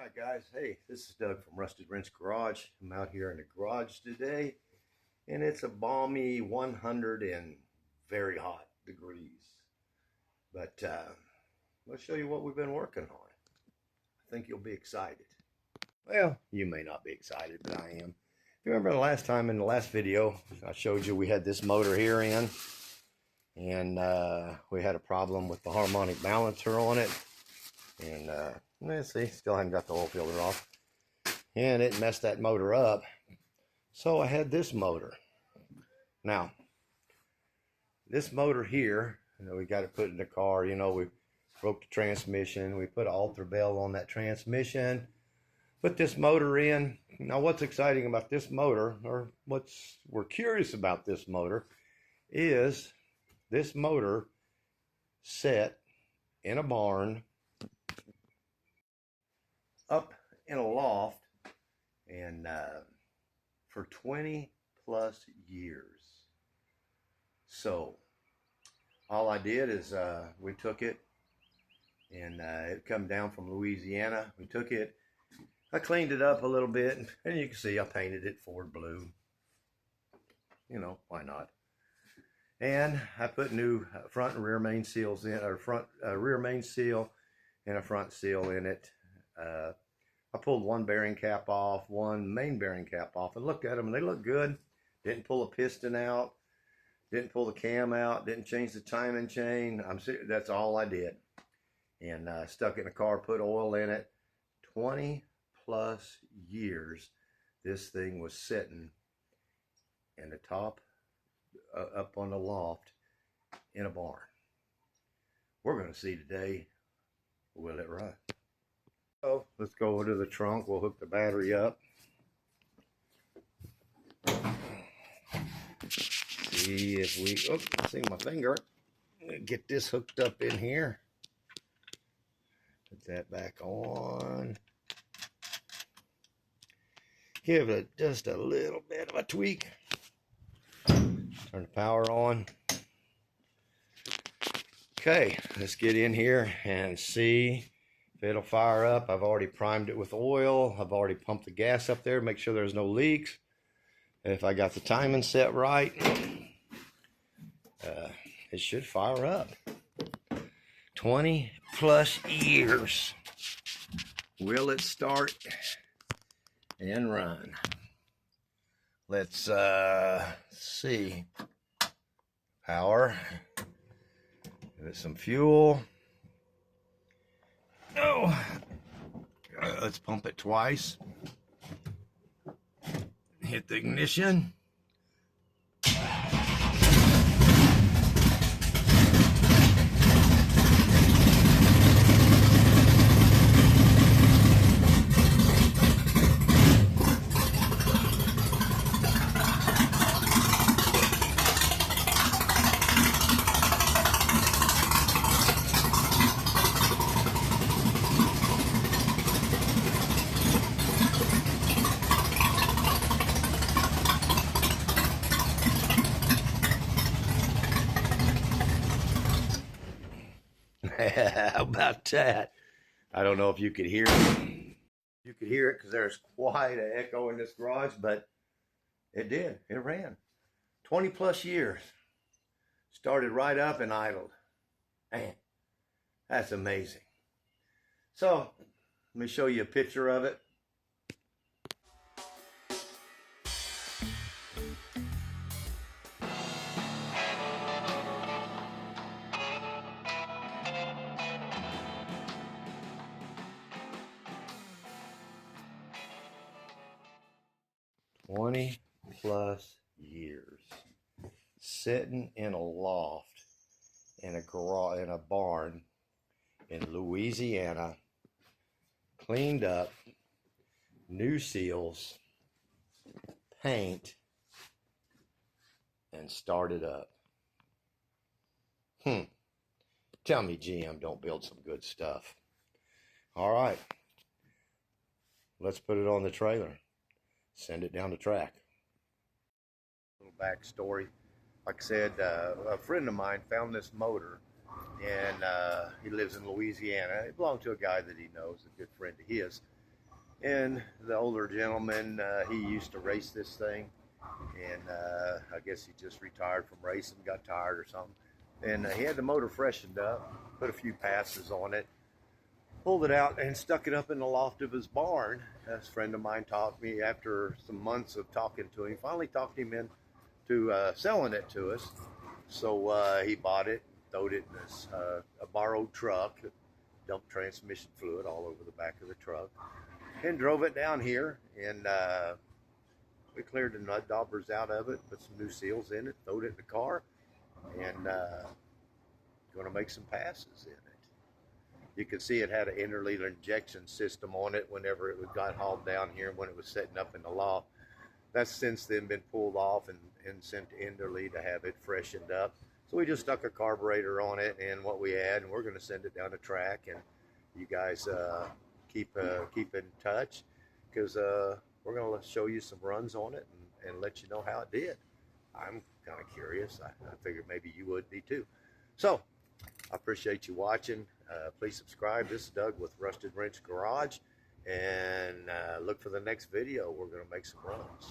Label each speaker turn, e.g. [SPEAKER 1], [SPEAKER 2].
[SPEAKER 1] Alright guys, hey, this is Doug from Rusted Wrench Garage. I'm out here in the garage today and it's a balmy 100 and very hot degrees. But let's show you what we've been working on. I think you'll be excited. Well, you may not be excited, but I am. If you remember the last time in the last video, I showed you we had this motor here in and we had a problem with the harmonic balancer on it. And let's see, still haven't got the oil filter off. And it messed that motor up. So I had this motor. Now, this motor here, we got it put in the car. You know, we broke the transmission. We put an Alter bell on that transmission. Put this motor in. Now, what's exciting about this motor, or we're curious about this motor, is this motor set in a barn up in a loft and for 20 plus years. So all I did is we took it and it come down from Louisiana. We took it, I cleaned it up a little bit, and you can see I painted it Ford blue. You know, why not? And I put new front and rear main seals in, or front rear main seal and a front seal in it. I pulled one bearing cap off, one main bearing cap off, and looked at them, and they look good. Didn't pull a piston out, didn't pull the cam out, didn't change the timing chain. That's all I did. And stuck it in the car, put oil in it. 20 plus years this thing was sitting in the top, up on the loft in a barn. We're going to see today, will it run? So let's go over to the trunk. We'll hook the battery up. See if we, see my finger. Get this hooked up in here. Put that back on. Give it just a little bit of a tweak. Turn the power on. Okay, let's get in here and see if it'll fire up. I've already primed it with oil. I've already pumped the gas up there, make sure there's no leaks. If I got the timing set right, it should fire up. 20 plus years. Will it start and run? Let's see. Power. Give it some fuel. Oh, let's pump it twice. Hit the ignition. How about that? I don't know if you could hear it. You could hear it because there's quite an echo in this garage, but it did. It ran. 20 plus years. Started right up and idled. Man, that's amazing. So, let me show you a picture of it. Twenty plus years sitting in a loft in a garage, in a barn in Louisiana, cleaned up, new seals, paint, and started up. Tell me GM don't build some good stuff. All right, let's put it on the trailer. Send it down the track. Little backstory. Like I said, a friend of mine found this motor, and he lives in Louisiana. It belonged to a guy that he knows, a good friend of his. And the older gentleman, he used to race this thing, and I guess he just retired from racing, got tired or something. And he had the motor freshened up, put a few passes on it, pulled it out, and stuck it up in the loft of his barn. A friend of mine taught me, after some months of talking to him, finally talked him into selling it to us. So he bought it, throwed it in this, a borrowed truck, dumped transmission fluid all over the back of the truck, and drove it down here. And we cleared the nut daubers out of it, put some new seals in it, throwed it in the car, and going to make some passes in it. You can see it had an interleader injection system on it whenever it got hauled down here when it was setting up in the loft. That's since then been pulled off and sent to Enderley to have it freshened up. So we just stuck a carburetor on it and what we had, and we're going to send it down the track. And you guys keep in touch, because we're going to show you some runs on it and let you know how it did. I'm kind of curious. I figured maybe you would be too. So I appreciate you watching. Please subscribe. This is Doug with Rusted Wrench Garage, and look for the next video. We're going to make some runs.